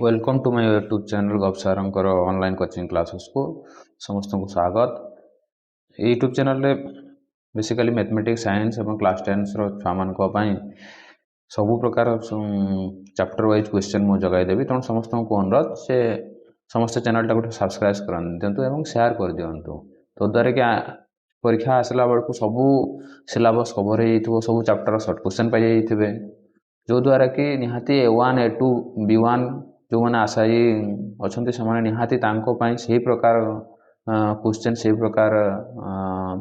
Welcome to my YouTube channel गपसारंकर online coaching classes को समस्त को स्वागत। यूट्यूब चैनल रे बेसिकली मैथमेटिक्स साइंस और क्लास 10 छुआ मान सबु प्रकार चैप्टर वाइज क्वेश्चन मु जगाई देवी तेणु समस्त को अनुरोध से समस्त चैनल टा गोटे सब्सक्राइब कर दिंतु और शेयर कर दिंतु तो द्वारा कि परीक्षा आसला बेलू सबू सिलेबस कवर हो सब चैप्टर सर्ट क्वेश्चन पाई जो द्वारा कि निहाती A1 A2 B1 जो मैंने आशायी अच्छा से निहाती से प्रकार क्वेश्चन से प्रकार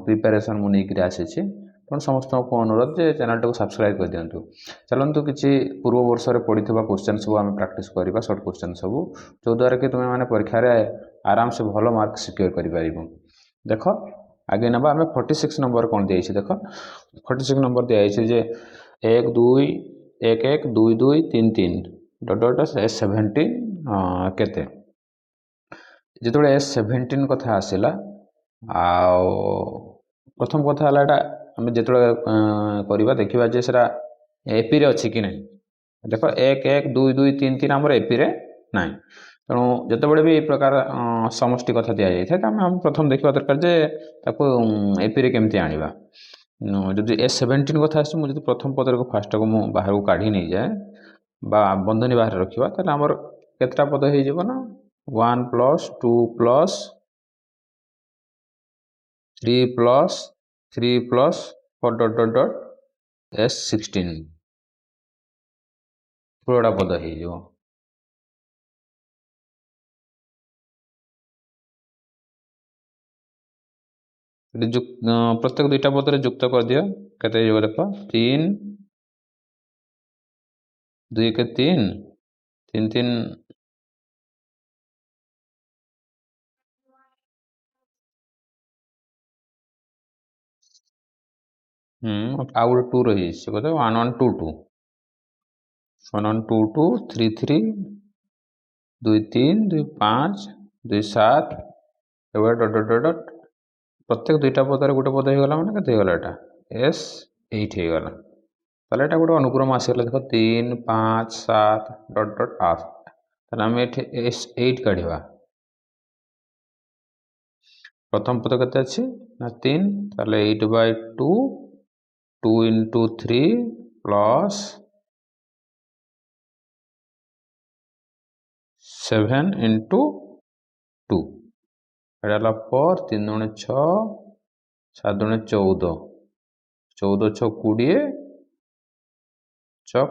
प्रिपेरेसन मुझे आसी तेणु समस्त को अनुरोध जे चैनल को सब्सक्राइब कर दिंतु। चलतु किसी पूर्व वर्ष में पढ़ी क्वेश्चन सब आम प्राक्ट करवा सर्ट क्वेश्चन सब जो द्वारा कि तुम्हें मैंने परीक्षा आराम से भल मार्क सिक्योर कर देख आगे ना आम 46 नंबर कौन दिखाई देख 46 नंबर दिखाई जे 1 2 1 1 2 2 3 3 डट डट S17 केते जो S17 कथा आसला प्रथम कथा है आम जो करवा देखा जे सरा एपी रे अच्छी कि नहीं देख 1 1 2 2 3 3 आम एपी रे ना तेणु जिते भी प्रकार समष्टि कथा दि जाए आम प्रथम देखा दरकार जे एपी रे केमती आनिबा जदि S17 कथा आस मुझे प्रथम पदर को फास्ट को मुझे बाहर को काढ़ी नहीं जाए बा बंधनी बाहर रखा तेल आमर केतटा पद हो ना 1 + 2 + 3 + 3 + 4 डट डट डट S16 पूरा पद हो प्रत्येक दुईटा पदर युक्त कर दियो केते देख 3 2 के 3 3 3 आउ 2 रही 1 1 2 2 1 1 2 2 3 3 2 3 2 5 2 7 डट डट डट प्रत्येक दुईटा पदर गोटे पद हो गला मैंने केते S8 हो गला ताले एटा गोटे अनुक्रम आसीगला देख 3 5 7 डट डट 8 ताले आम ये S8 काढ़ा प्रथम पद केते अच्छी ना 3 ताले 8/2 2 × 3 + 7 × 2 एटा 4 3 दूने 6 7 दूने 14 14 6 20 चक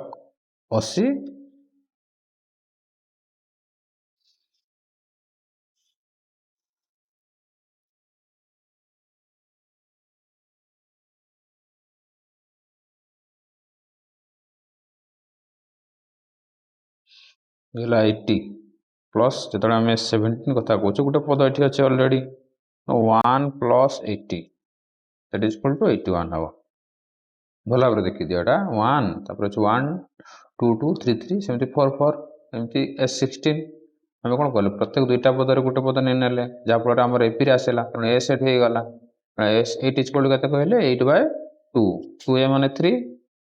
80 80 प्लस जो आम 17 कथा कौच गोटे पद ये अच्छे already 1 + 80 that is equal to 81 हम भल भाव देखी दियो 1 तापर 1 2 2 3 3 सेमती 4 4 एमती S16 आम कौन कले प्रत्येक दुईटा पदर गोटे पद नहीं ना जहाँफल आम एपी आसला तेना S8 हो गला S8 इज इक्वल टू के कहले 8/2 2a माने 3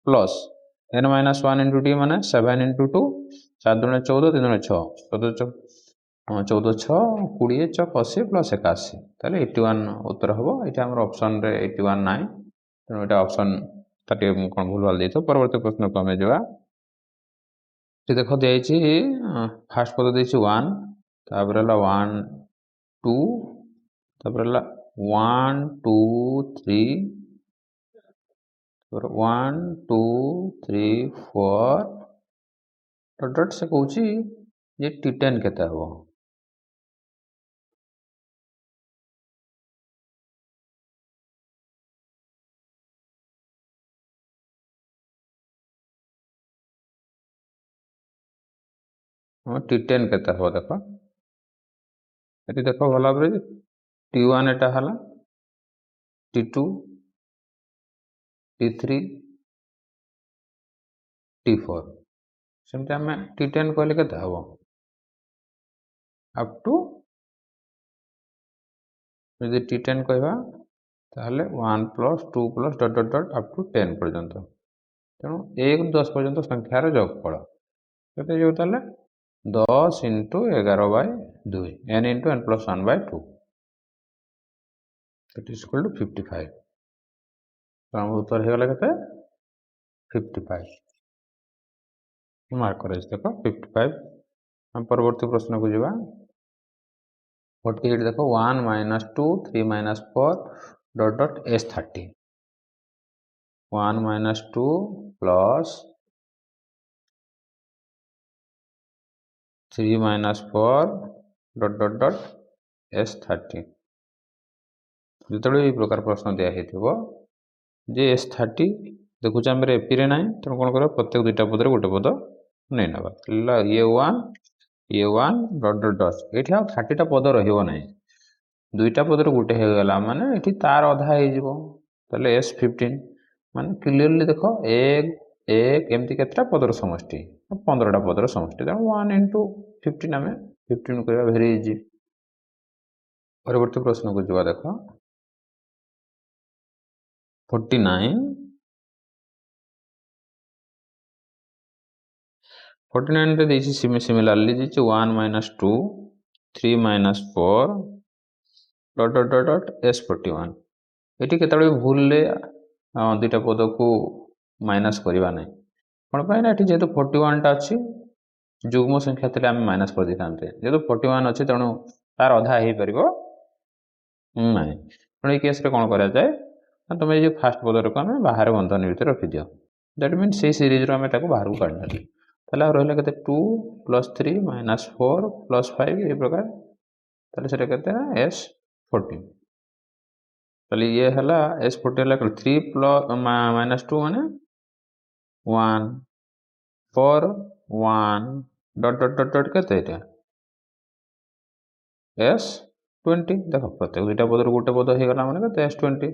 प्लस n - 1 × d माने 7 × 2 7 दूने 14 3 दूने 6 14 6 20 चक 80 + 81 ताले 81 उत्तर हम ये आम ऑप्शन रे 81 नाइ तेणु ये ऑप्शन कौन भूल भाल दे परवर्त प्रश्न को आम जा देख दी फास्ट पद दे 1 तापर 1 2 तापर 1 2 3 1 2 3 4 डट डट से कौच ये T10 केते हम T10 केते हम देख ये देख भल भाव T1 एटा हला T2 T3 T4 सेमती आम T10 कहले केते हम अप टू यदि T10 कहवा ताहले 1 + 2 + डट डट डट अप टू 10 पर्यंत तेणु 1 ରୁ 10 पर्यंत संख्यार जोगफल केते जो ताले 10 into 11/2 n into n plus 1/2 it is equal to 55। तो आम उत्तर हो गला केते 55 मार्क करे देखो 55। हम परवर्ती प्रश्न को जीवा 48 देखो 1 minus 2 3 minus 4 dot dot s30 1 minus 2 plus 3 minus 4 dot dot dot s30 जो ये प्रकार प्रश्न दिखाई जे s30 देखुच आम एपी रे ना तेणु कौन कर प्रत्येक दुईटा पदर गोटे पद नहीं ना ये 1 डट डट डट ये 30टा पद रहा दुईटा पदर गोटे होगला माने ये तार अधा हो s15 माने क्लीयरली देख एक एक एमती केतटा पदर समष्टि 15टा पदर समष्टि तेणु 1 इंटू 15 आम 15 करवा भेरी इजी। परवर्ती प्रश्न को जवा देख 49 रे देछि सिमिलरली देछि 1 minus 2 3 minus 4 dot dot dot डॉट s41 एटी केतबे भूल ले दुईटा पद को माइनस करबा नै कोन पाइ ना एटी जेतो 41 टा अछि जुग्म संख्या तले हम माइनस कर दिखान्ते जेतो 41 अछि तणु तार आधा हे परिबो नै पण ए केस रे कोन करा जाय तुम ये फास्ट पदर को आम बाहर बंधन भितर रखी दियो दैट मीन से सीरीज रो आम बाहर को काढना ताले रहिला केते 2 प्लस 3 माइनस 4 प्लस 5 ये प्रकार ताले सेटा केते ना s14 ताले ये हला s14 हला 3 प्लस माइनस 2 माने 1 4 1 डॉट डॉट डॉट डॉट केते एटा s20 देखो प्रत्येक दुईटा पदर गोटे पद हे गला माने केते s20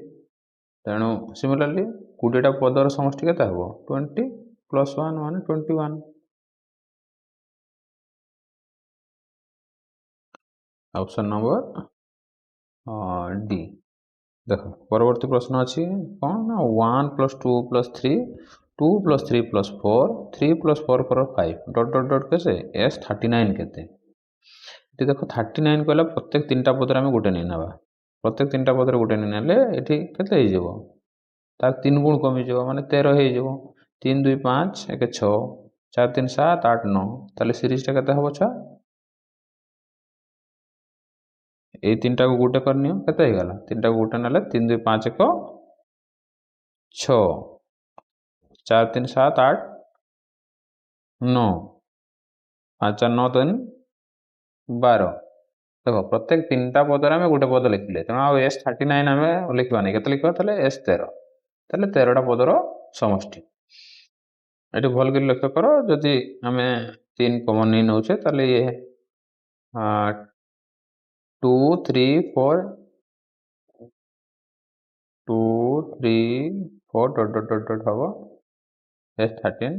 तेणु सिमिलरली 20टा पदर समष्टि केते हबो 20 प्लस 1 माने 21 ऑप्शन नंबर डी। देखो परवर्ती प्रश्न अच्छी कौन ना 1 plus 2 plus 3 2 plus 3 plus 4 3 plus 4 पर 5 डॉट डॉट डॉट कैसे s39 केते देखो 39 कहला प्रत्येक 3टा पदर आम गोटे नहीं नवा प्रत्येक 3टा पदर गोटे नहीं नेले एठी केते हे जेबो तार 3 गुण कमी जेबो माने 13 हे जेबो 3 2 5 1 6 4 3 7 8 9 ताले सीरीज टा केते हबो छ ये 3टा को गोटे करनी केते हे गला 3टा को गोटे नेले 3 2 5 1 6 4 3 7 8 9 5 4 9 3 12 देखो प्रत्येक 3टा पदर आम गोटे पद लिखले तेणु आ s39 आम लिखा नहीं केते लिखा s13 ताले 13टा पदर समष्टि ये भल कर लक्ष्य कर जदि आम 3 कमन नहीं नौचे ताले ये 2 3 4 2 3 4 डॉट डॉट डॉट डॉट हम s13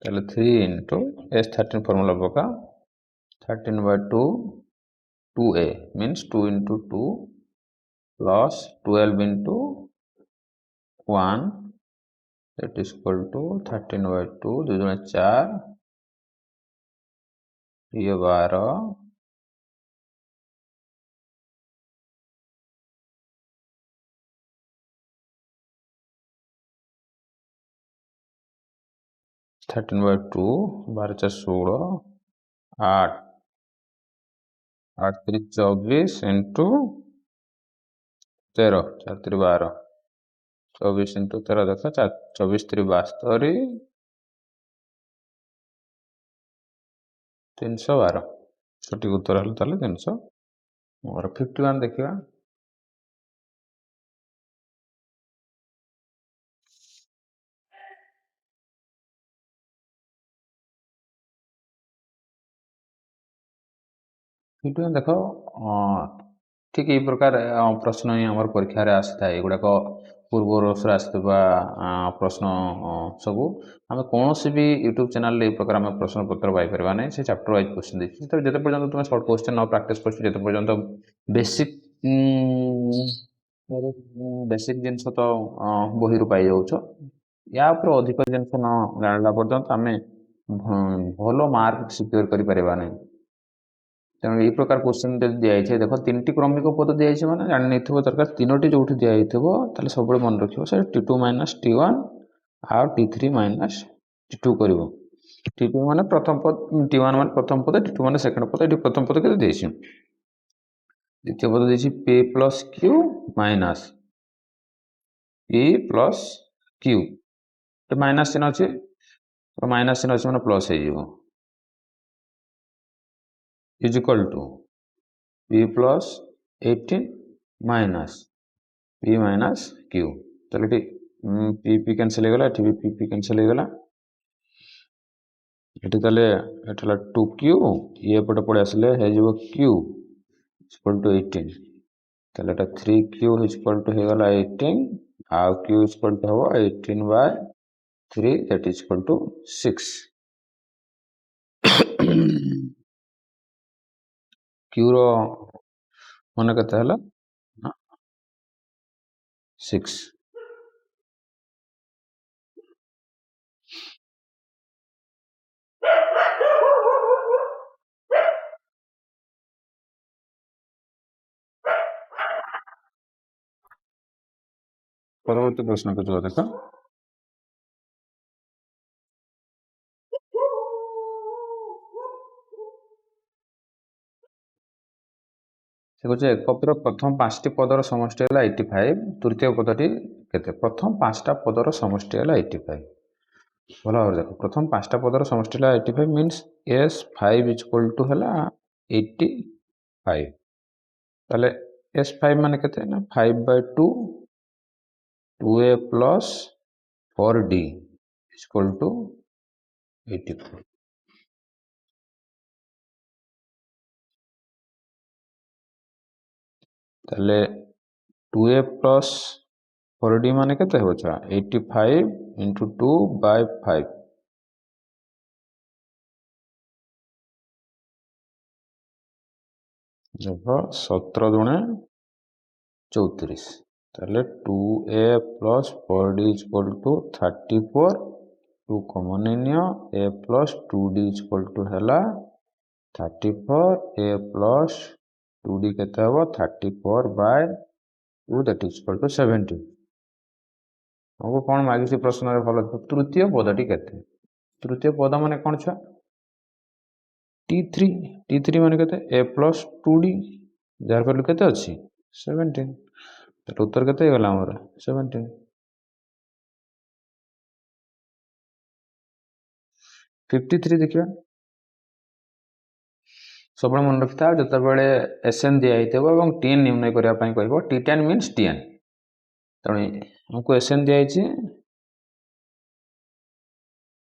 ताले 3 इंटू s13 फॉर्मूला पका 13/2 2a means 2 into 2 plus 12 into 1 that is equal to 13/2 2 दूना 4 ये 12 13/2 12 4 16 8 8 3 24 इंटू 13 4 3 12 24 इंटू 13 देखो 24 3 72 312 सठिक उत्तर है 300 और 51 देखा 51 देख ठीक यही प्रकार प्रश्न ही आम परीक्षा आसी था युवाक पूर्व वर्ष आसवा प्रश्न सबू आम कौन भी यूट्यूब चैनल ये प्रकार आम प्रश्न पत्र पाइपर ना से चैप्टर वाइज क्वेश्चन देखिए तो जिते पर्यटन तुम सर्ट क्वेश्चन न प्राक्ट कर पर्यटन बेसिक बेसिक जिनस तो बही रू पाई जाऊछ या ऊपर अधिक जिनस न जाना पर्यंत आम भल मार्क सिक्योर कर तेणु यही प्रकार क्वेश्चन जब दिखाई देख 3टी क्रमिक पद दिखाई मैंने जानी दरकार 3टी जो दिखाई सब मन रखिए से T2 माइनस T1 आ T3 माइनस T2 कर T2 मान प्रथम पद T1 मान प्रथम पद T2 मान सेकेंड पद ये प्रथम पद के द्वितीय पद देखिए P plus Q minus P plus Q तो माइनस चिन्ह अच्छे माइनस चिन्ह अच्छे मैंने प्लस हो is equal to P plus 18 minus P minus Q चलो ये P कैंसिल हो गला P कैंसिल हो गला ये ताले 2Q ये पटे पड़े आसले हो Q इक्वल टू 18 ताले 3Q इक्वल टू हो गला 18 आ Q इक्वल टू हो 18 by 3 that is equal to 6 Q रो मन केते हला 6 परवर्ती प्रश्न को जो देखो एकपर प्रथम 5टी पदर समष्टि है 85 तृतीय पदटी केते प्रथम 5टा पदर समष्टि है 85 भल भाव देख प्रथम 5टा पदर समष्टि है 85 मीन्स S5 इक्वल टू है 85 ताले S5 मान केते ना 5/2 2a plus 4d equal to 84 ताले 2a प्लस 4d मान केते हो 85 इंटू 2 बाय 5 देखो 17 दुणे 34 ताले 2a plus 4d equal to 34 2 common नियो a plus 2d equal to हैला 34 a प्लस 2d केते हो 34 by 2 that is equal to 70 हमको कौन मागिसी प्रश्न रे भलो तृतीय पदटी केते तृतीय पद माने कोन छ T3 माने केते a plus 2d jar value केते अछि 17 तो उत्तर केते गला हमर 17 53 देखिए सब मन रखता जते बेले SN दिया हितेबो एवं TN निर्णय करिया पई कहबो T10 मींस TN तणे हमको SN दिया हिची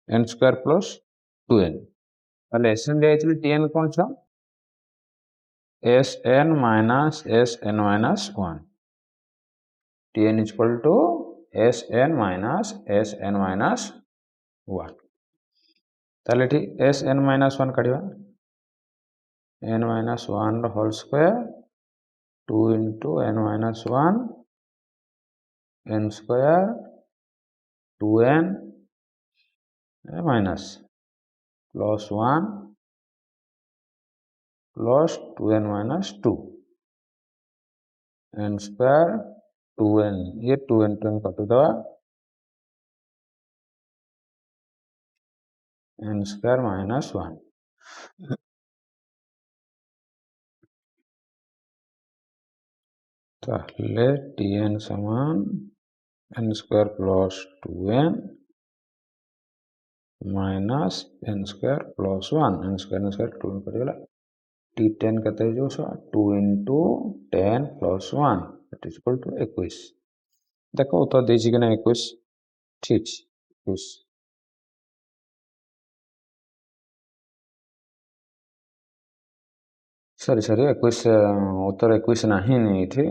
n स्क्वायर प्लस 2n ताले SN दिया हिची TN कोन छ SN minus SN minus 1 TN is equal to SN minus SN minus 1 ताले ठी SN minus 1 काढिबा n minus 1 रो whole square 2 into n minus 1 n square 2n minus plus 1 plus 2n minus 2 n square 2n ये 2n काटू दवा n square minus 1 ताहले Tn समान n square plus 2n minus n square plus 1 n square 2 करेगा T10 कहते हैं जो 2 into 10 plus 1 that is equal to 21 देखो उत्तर दीजिए कि ना 21 ठीक 21 सॉरी 21 उत्तर 21 नहीं नहीं थी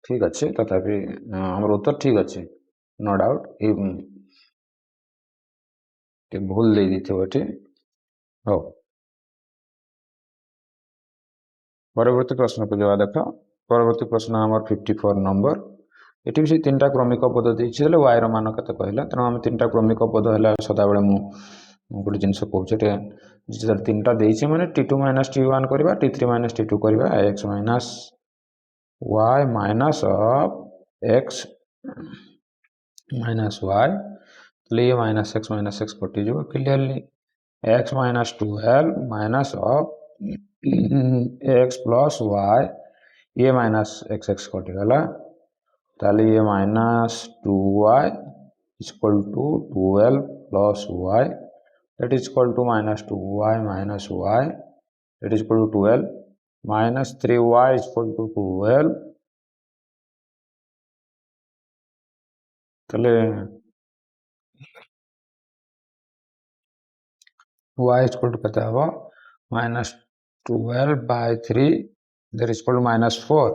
ठीक अच्छे तथापि हमर उत्तर ठीक अच्छे नो डाउट ये भूल दे दी थी बेटे हो परवर्ती प्रश्न को जवाब देखो परवर्ती प्रश्न नंबर 54 नंबर ये भी तीन टा क्रमिक पद देते y मान के कहला तेणु आम तीन टा क्रमिक पद है सदाबे गोटे जिन कहूँ तीन टा देचे मैंने t2 माइनस t1 करवा t3 माइनस t2 करवा x minus y minus of x minus y ये माइनस x कटि जो clearly x minus 12 minus of x plus y ये माइनस x कटिगला ताले ये minus 2y equal to 12 plus y that is equal to minus 2y minus y that is equal to 12 minus 3y is equal to 12 ताले y is equal to कते हबो minus 12 by 3 that is equal to minus 4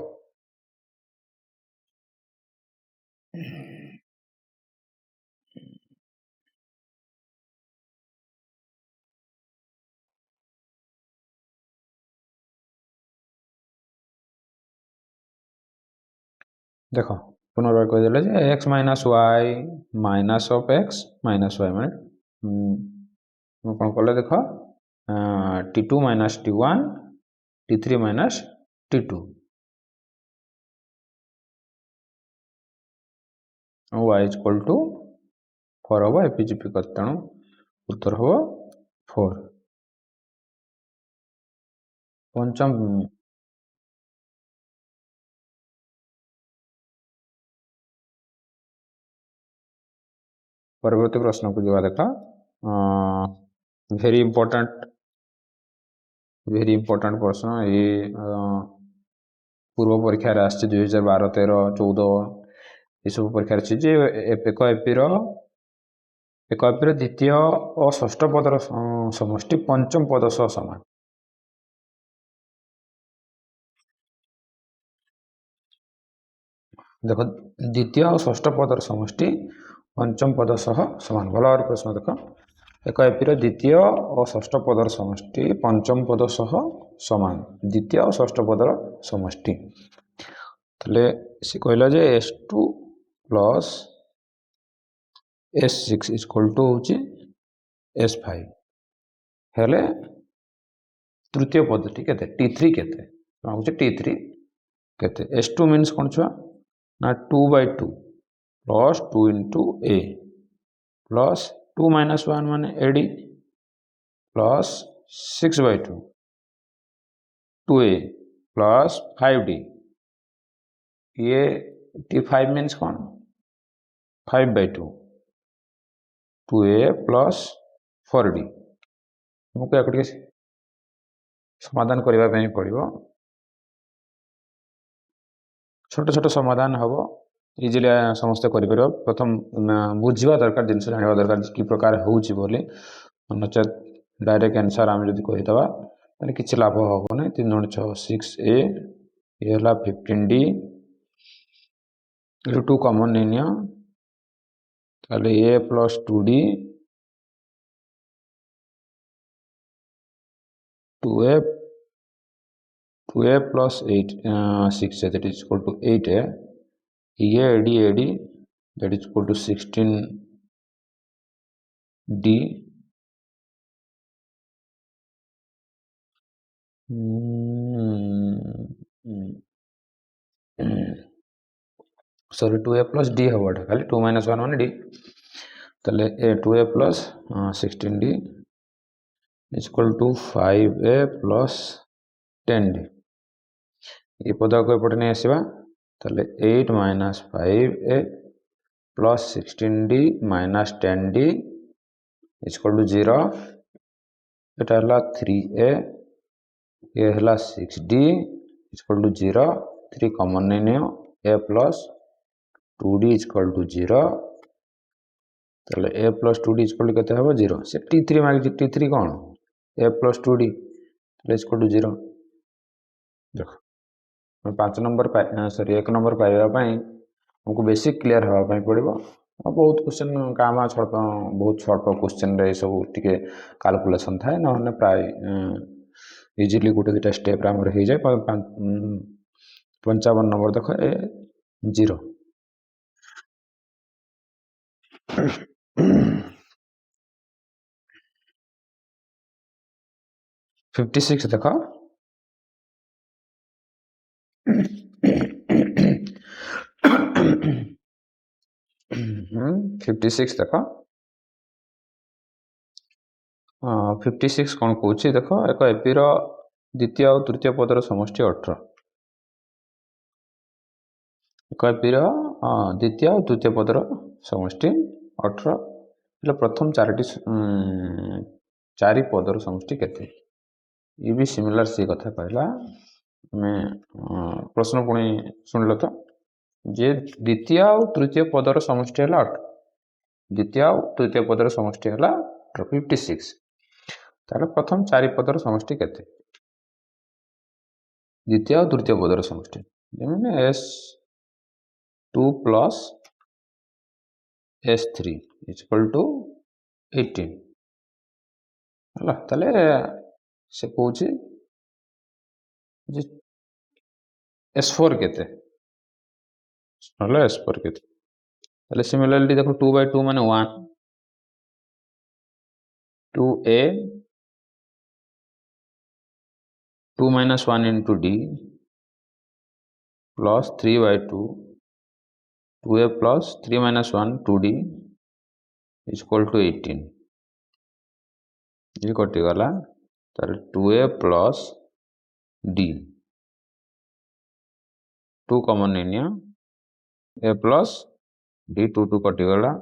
देखो पुनर्बार कह देले जे x minus y minus of x minus y माने कौन कले देख t2 minus t1 t3 minus t2 y equal to 4 हम एपीजीपी कर तेणु उत्तर हम 4 पंचम परवर्ती प्रश्न को जवा देखा वेरी इंपोर्टेंट प्रश्न ये पूर्व परीक्षा रे आछि 2012 13 14 ये सब परीक्षा रे जे एक एपीर द्वितीय और षष्ठ पदर समष्टि पंचम पद सह समान देखो द्वितीय और षष्ठ पदर समष्टि पंचम पद सह समान भल भाव प्रश्न देख एक एपीर द्वितीय और षष्ठ पदर समष्टि पंचम पद सह समान द्वितीय और षष्ठ पदर समष्टि ताले सी कहला जे s2 plus s6 equal to होची s5 हेले तृतीय पदटी केते t3 केते होची t3 केते s2 मीन्स कोन छुआ ना 2/2 plus 2 into a plus 2 minus 1 माने ad plus 6/2 2a plus 5d ये t5 मीन्स कौन 5/2 2a प्लस 4d तुमको एक समाधान करने पड़ो छोट छोट समाधान हम इजिली समस्ते कर प्रथम बुझा दरकार जिन जाना दरकार कि प्रकार होली नचेत डायरेक्ट आंसर आम जब कहीदे कि लाभ हम ना 3 × 6 6a ये 15d 2 कॉमन नहीं ताले a plus 2d 2a plus 8 6 that is equal to 8a ये ad that is equal to 16d sorry 2a plus d हम खाली 2 minus 1 मान d ताले a 2a plus 16d is equal to 5a plus 10d ये पद को एपटे नहीं आसवा ताले 8 minus 5a plus 16d minus 10d is equal to 0 एटा हला 3a ये हला 6d is equal to 0 3 common नहीं a plus 2d is equal to 0 ताले a plus 2d is equal to केते हबो 0 से t3 मांगी t3 कौन a plus 2d is equal to 0 देखो 5 नंबर सॉरी 1 नंबर पाइबापी हमको बेसिक क्लीयर हाँपाई पड़ो बहुत क्वेश्चन काम बहुत छोट क्वेश्चन रे सब टे कैलकुलेशन थाए ना प्राय इजिली गोटे दुटा स्टेप हो जाए 55 नंबर देख 0 56 देख 56 देख 56 कौन कौन देख एक एपीर द्वितीय और तृतीय पदर समष्टि 18 एक एपीर द्वितीय और तृतीय पदर समष्टि 18 प्रथम चारि पदर समष्टि केते ये भी सिमिलर से कथा कहला मैं प्रश्न पुणी सुनल तो जे द्वितीय और तृतीय पदर समष्टि है 8 द्वितीय और तृतीय पदर समष्टि है 56 तार प्रथम चारि पदर समष्टि केते द्वितीय और तृतीय पदर समष्टि S2 plus S3 equal to 18 है ताले से कौच S4 केते S4 केते ताले सिमिलरली देखो 2 by 2 माने 1 2A 2 minus 1 into D plus 3 by 2 2A plus 3 minus 1 2D is equal to 18 ये कटि गला तार 2A plus D 2 कॉमन नहीं A plus D 2 2 कटि गला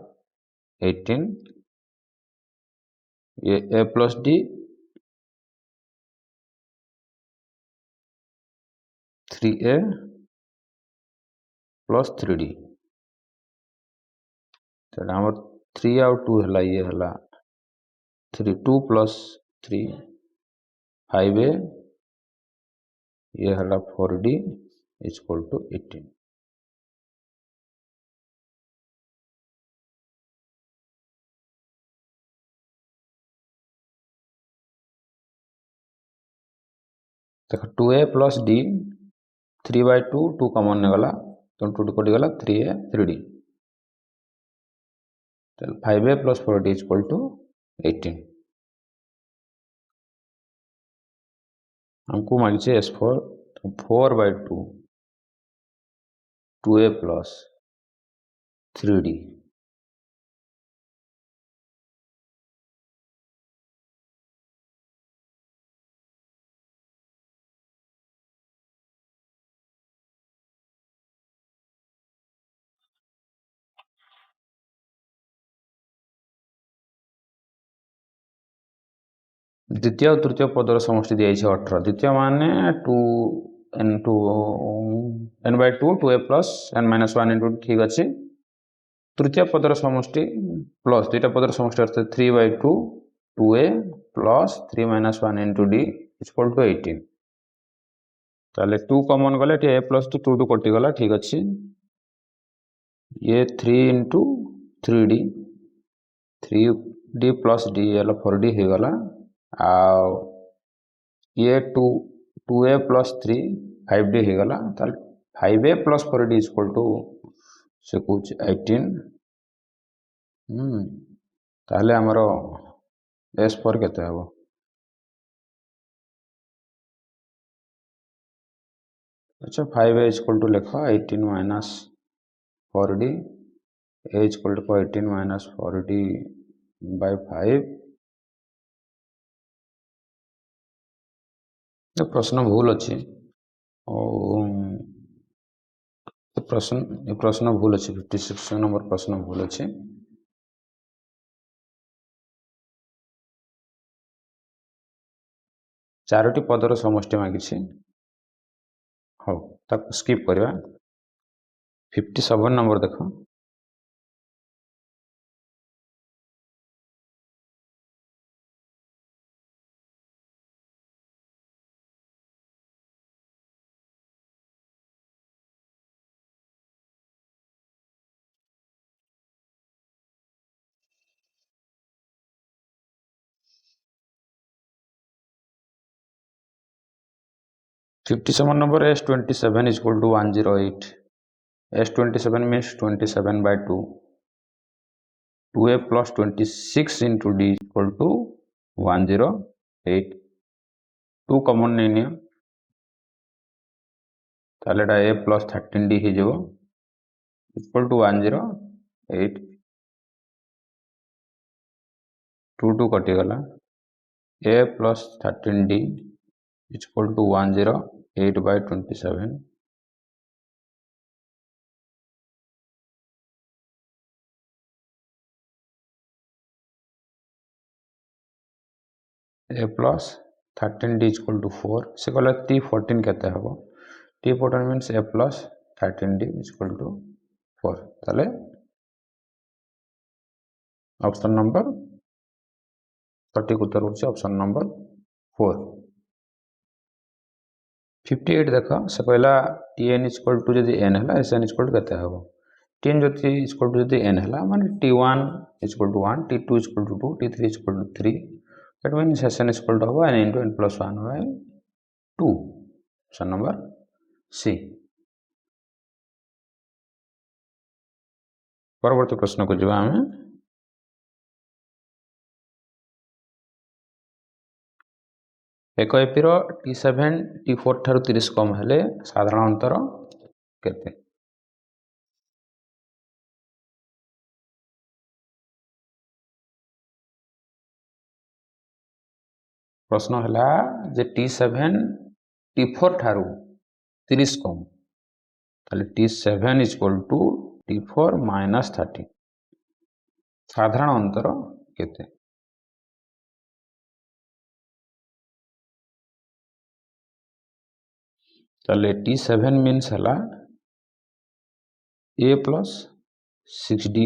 18 ये A plus D 3A plus 3D तो आम 3 आउ 2 है ये है 3 2 plus 3 5A ये है 4D is equal to 18 देखो 2A plus D 3 by 2 2 common ने गला तो 2 कटि गला 3A 3D 5A plus 4D is equal to 18 हमको मांगी S4 तो 4 by 2 2A plus 3D द्वितीय और तृतीय पदर समष्टि दी 18 द्वितीय माने 2 into n by 2 2A plus n minus 1 into ठीक अच्छे तृतीय पदर समष्टि प्लस दुईटा पदर समष्टि अर्थात 3 by 2 2A plus 3 minus 1 into D is equal to 18 ताले 2 कॉमन गले A plus 2 2 कटि गला ठीक अच्छे ये 3 into 3D 3D plus D ये 4D हो गला ये 2A plus 3 5D हो गला 5A plus 4D is equal to से कुछ 18 ताले हमारो S4 केते हबो अच्छा 5A is equal to लेखा 18 minus 4D A is equal to 18 minus 4D by 5 तो प्रश्न भूल अच्छी प्रश्न भूल अच्छी 56 नंबर प्रश्न भूल अच्छी चारोटी पदर समष्टि मागिछि हाँ तक स्किप करवा 57 नंबर देखो $57 number S27 is equal to 108 S27 means 27 by 2 2a plus 26 into d equal to 108 2 common नहीं नियो ताले a plus 13d ही जो equal to 108 2 2 कटी गला a plus 13d equal to 108 by 27 a plus 13d equal to 4 से कहला t14 केते हबो t14 means a plus 13d equal to 4 ताले ऑप्शन नंबर सटीक उत्तर होची ऑप्शन नंबर 4 58 देखो से कहला tn equal to जदी n हला sn equal to केते हबो tn जति equal to जदी n हला माने t1 equal to 1 t2 equal to 2 t3 equal to 3 that means sn equal to n into n plus 1 by 2 option number C परवर्ती प्रश्न को जवा हमें एक एपीर t7 t4 ठारू 30 कम हेले साधारण अंतर केते प्रश्न हला जे t7 t4 ठारू 30 कम ताले t7 equal to t4 minus 30 साधारण अंतर केते ताले t7 means हला a plus 6d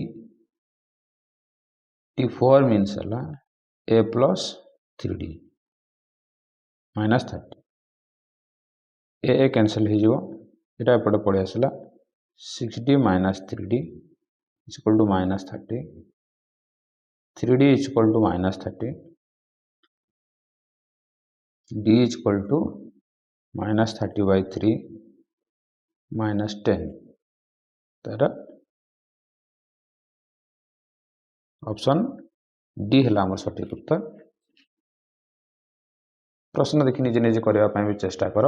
t4 means हला a plus 3d minus 30 a cancel हो जो एटा एपटे पड़े आसला 6d minus 3d is equal to minus 30 3d is equal to minus 30 d is equal to minus 30 by 3 minus 10 Tara option D है आम सठिक उत्तर प्रश्न देखि निजे निजे करने भी चेष्टा कर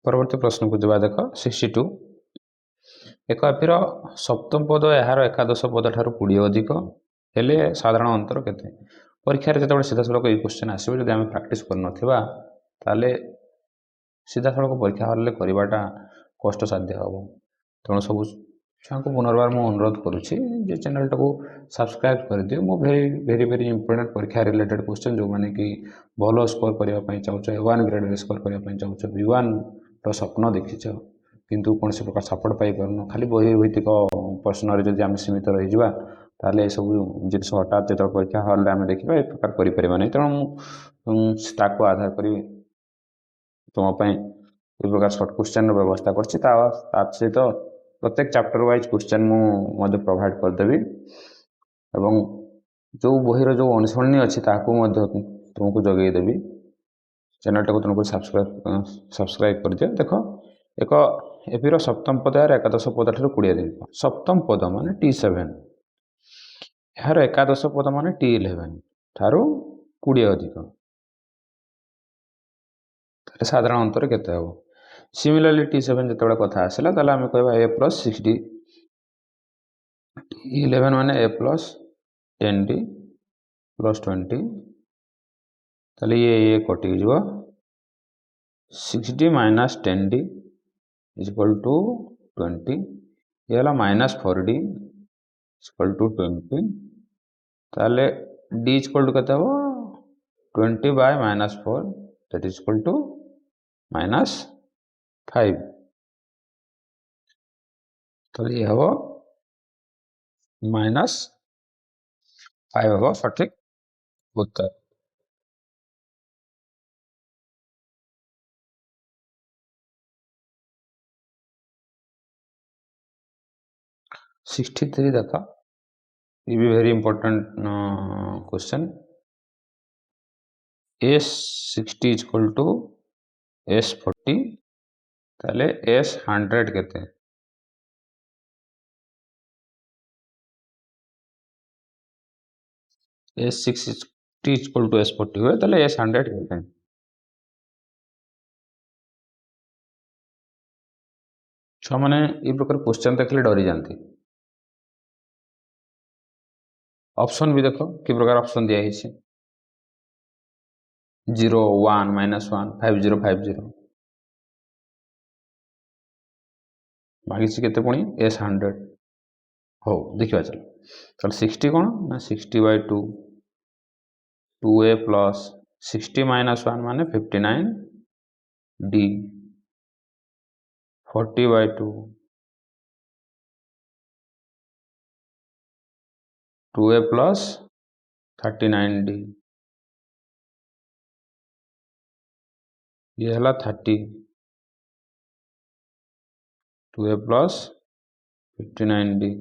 परवर्ती प्रश्न को जवा देख 62 एक एपीर सप्तम पद यार एकादश पद ठार 20 अधिक हेले साधारण अंतर केते परीक्षा रे जतबे सीधा सड़क क्वेश्चन आसो जदि आम प्रैक्टिस कर नथिबा ताले सीधा सड़क परीक्षा हॉल रे करबाटा कष्ट साध्य हम तेणु सब छुआ को पुनर्बार मुझे अनुरोध करुच्ची चैनल टाक सब्सक्राइब कर दियो मो वेरी वेरी इंपोर्टेंट परीक्षा रिलेटेड क्वेश्चन जो मैंने कि भल स्कोर करने चाहूँ A1 ग्रेड स्कोर करने चाहूँ B1 स्वप्न देखीच किंतु कौन से प्रकार सपोर्ट पाई पारन खाली बहिर्भित्तिक प्रश्न जब आम सीमित रही ताले सब जिन हठात जो परीक्षा हॉल आम देखा ए प्रकार करें तेणु आधार कर तुमपाई ये प्रकार सर्ट क्वेश्चन व्यवस्था कर सहित प्रत्येक चैप्टर वाइज क्वेश्चन मुझे प्रोवाइड करदेवी एवं जो बहीर जो अनुसरणी अच्छी तुमको जगेदेवी चैनल टाक तुमको सब्सक्राइब कर दियो देख एक एपीर सप्तम पद यार एकादश पद ठार 20 अधिक सप्तम पद मान t7 यार एकादश पद मान t11 ठारू 20 अधिक साधारण अंतर केते हम सिमिलरली t7 जिते कथा आसला ताले आम कहबा a plus 6d t11 माने a plus 10d plus 20 ताले ये कटि जीव 6d minus 10d is equal to 20 ये हला minus 4d is equal to 20 ताले d is equal to केते हो 20 by minus 4 that is equal to minus 5 तो ये हम minus 5 हम सठिक उत्तर 63 देखा ये भी very important question S60 equal to S40 ताले S100 केते S60 इक्वल टू S40 हुए ताले S100 केते छुआ माने ये प्रकार क्वेश्चन देखले डरी जानती ऑप्शन भी देखो कि प्रकार ऑप्शन दिया है 0 1 -1 50 50 मागिसी केते पुणी S100 हो देखिबा चल ताले 60 कोन ना 60/2 2a प्लस 60 -1 माने 59 d 40/2 2a प्लस 39 d ये हला 30 2a प्लस 59 d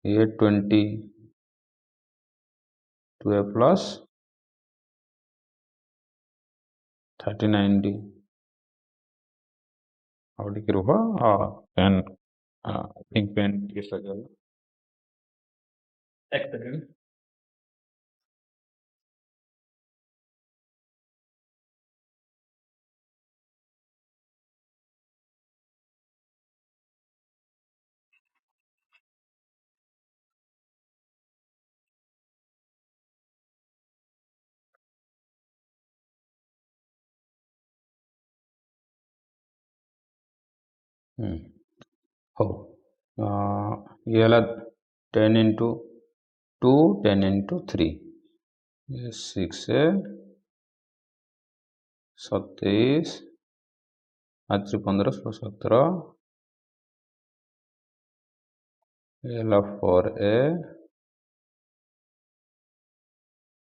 ये 20 2a प्लस 39 d और टिके रुह पेन थिंक पेन के सजल एक सेकंड हो ये हला 10 into 2 10 into 3 ये 6 है 27 आज 15 17 ये हला 4a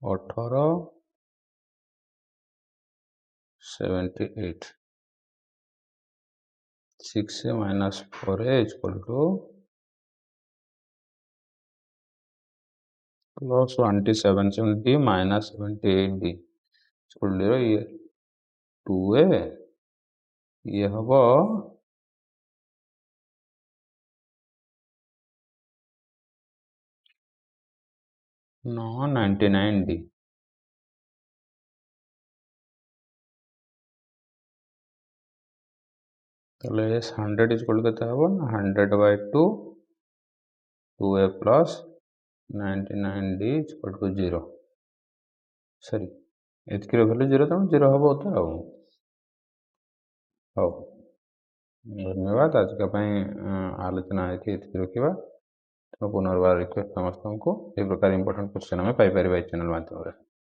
18 78 6a minus 4a equal to plus 27 70 minus 78d equal to ये 2a ये हबो 99d তাহলে S100 equal কেতে হবো না 100/2 2a plus 99d equal to 0 सरी एतकीर भैल्यू 0 तेणु 0 हबो उत्तर आउ हौ धन्यवाद आज का आलोचना ये रखा पुनर्बार रिक्वेस्ट समस्त को ये प्रकार इंपोर्टेंट क्वेश्चन आम पाई चैनल माध्यम